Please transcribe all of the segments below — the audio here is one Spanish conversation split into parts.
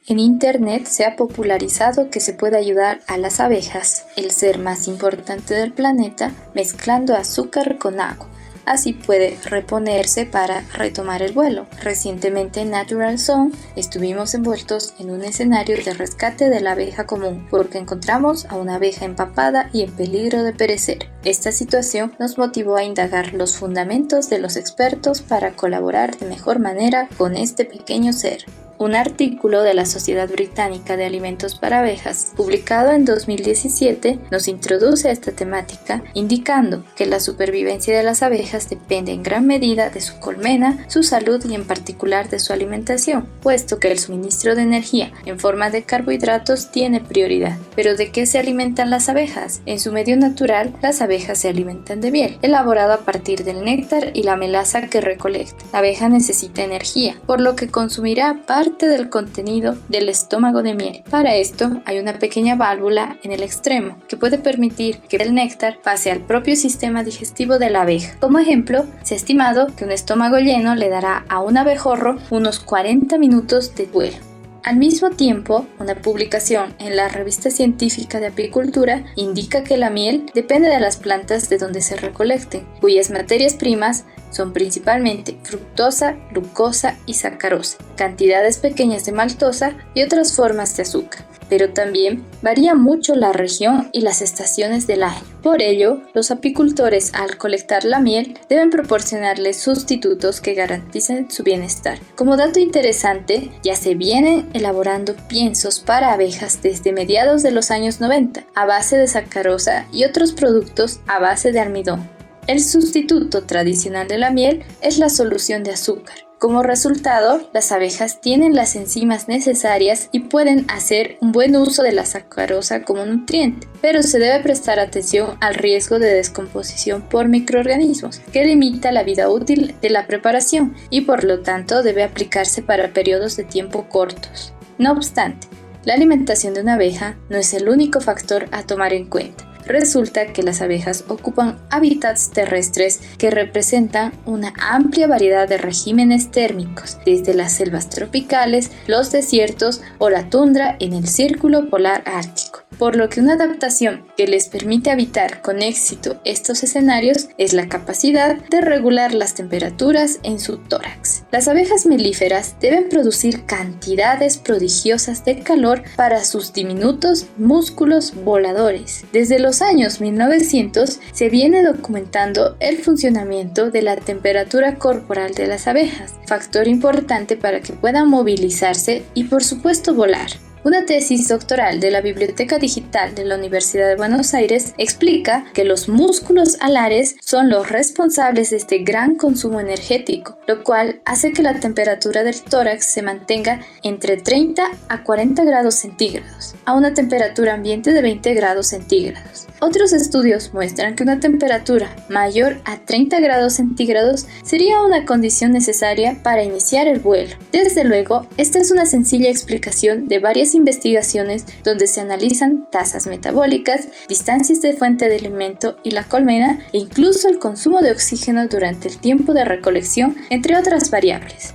En Internet se ha popularizado que se puede ayudar a las abejas, el ser más importante del planeta, mezclando azúcar con agua. Así puede reponerse para retomar el vuelo. Recientemente en Natural Zone estuvimos envueltos en un escenario de rescate de la abeja común porque encontramos a una abeja empapada y en peligro de perecer. Esta situación nos motivó a indagar los fundamentos de los expertos para colaborar de mejor manera con este pequeño ser. Un artículo de la Sociedad Británica de Alimentos para Abejas, publicado en 2017, nos introduce a esta temática, indicando que la supervivencia de las abejas depende en gran medida de su colmena, su salud y en particular de su alimentación, puesto que el suministro de energía en forma de carbohidratos tiene prioridad. ¿Pero de qué se alimentan las abejas? En su medio natural, las abejas se alimentan de miel, elaborado a partir del néctar y la melaza que recolecta. La abeja necesita energía, por lo que consumirá parte del contenido del estómago de miel. Para esto hay una pequeña válvula en el extremo que puede permitir que el néctar pase al propio sistema digestivo de la abeja. Como ejemplo, se ha estimado que un estómago lleno le dará a un abejorro unos 40 minutos de vuelo. Al mismo tiempo, una publicación en la Revista Científica de Apicultura indica que la miel depende de las plantas de donde se recolecten, cuyas materias primas son principalmente fructosa, glucosa y sacarosa, cantidades pequeñas de maltosa y otras formas de azúcar. Pero también varía mucho la región y las estaciones del año. Por ello, los apicultores al colectar la miel deben proporcionarles sustitutos que garanticen su bienestar. Como dato interesante, ya se vienen elaborando piensos para abejas desde mediados de los años 90, a base de sacarosa y otros productos a base de almidón. El sustituto tradicional de la miel es la solución de azúcar. Como resultado, las abejas tienen las enzimas necesarias y pueden hacer un buen uso de la sacarosa como nutriente, pero se debe prestar atención al riesgo de descomposición por microorganismos, que limita la vida útil de la preparación y por lo tanto debe aplicarse para periodos de tiempo cortos. No obstante, la alimentación de una abeja no es el único factor a tomar en cuenta. Resulta que las abejas ocupan hábitats terrestres que representan una amplia variedad de regímenes térmicos, desde las selvas tropicales, los desiertos o la tundra en el círculo polar ártico. Por lo que una adaptación que les permite habitar con éxito estos escenarios es la capacidad de regular las temperaturas en su tórax. Las abejas melíferas deben producir cantidades prodigiosas de calor para sus diminutos músculos voladores. Desde los años 1900 se viene documentando el funcionamiento de la temperatura corporal de las abejas, factor importante para que puedan movilizarse y por supuesto volar. Una tesis doctoral de la Biblioteca Digital de la Universidad de Buenos Aires explica que los músculos alares son los responsables de este gran consumo energético, lo cual hace que la temperatura del tórax se mantenga entre 30 a 40 grados centígrados, a una temperatura ambiente de 20 grados centígrados. Otros estudios muestran que una temperatura mayor a 30 grados centígrados sería una condición necesaria para iniciar el vuelo. Desde luego, esta es una sencilla explicación de varias investigaciones donde se analizan tasas metabólicas, distancias de fuente de alimento y la colmena e incluso el consumo de oxígeno durante el tiempo de recolección, entre otras variables.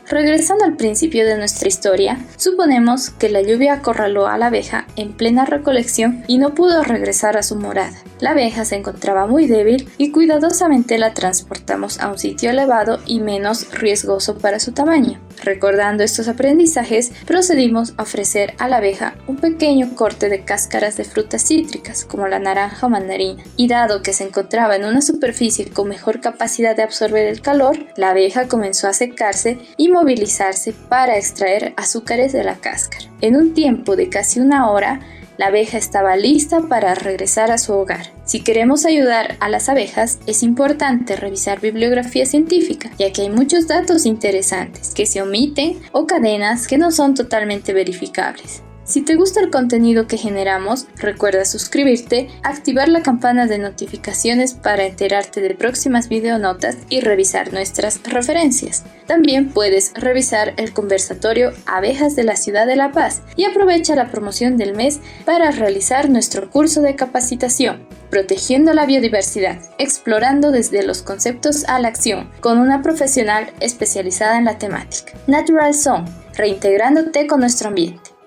Regresando al principio de nuestra historia, suponemos que la lluvia acorraló a la abeja en plena recolección y no pudo regresar a su morada. La abeja se encontraba muy débil y cuidadosamente la transportamos a un sitio elevado y menos riesgoso para su tamaño. Recordando estos aprendizajes, procedimos a ofrecer a la abeja un pequeño corte de cáscaras de frutas cítricas, como la naranja o mandarina. Y dado que se encontraba en una superficie con mejor capacidad de absorber el calor, la abeja comenzó a secarse y movilizarse para extraer azúcares de la cáscara. En un tiempo de casi una hora, la abeja estaba lista para regresar a su hogar. Si queremos ayudar a las abejas, es importante revisar bibliografía científica, ya que hay muchos datos interesantes que se omiten o cadenas que no son totalmente verificables. Si te gusta el contenido que generamos, recuerda suscribirte, activar la campana de notificaciones para enterarte de próximas videonotas y revisar nuestras referencias. También puedes revisar el conversatorio Abejas de la Ciudad de La Paz y aprovecha la promoción del mes para realizar nuestro curso de capacitación, Protegiendo la Biodiversidad, explorando desde los conceptos a la acción, con una profesional especializada en la temática. Natural Zone. reintegrándote con nuestro ambiente.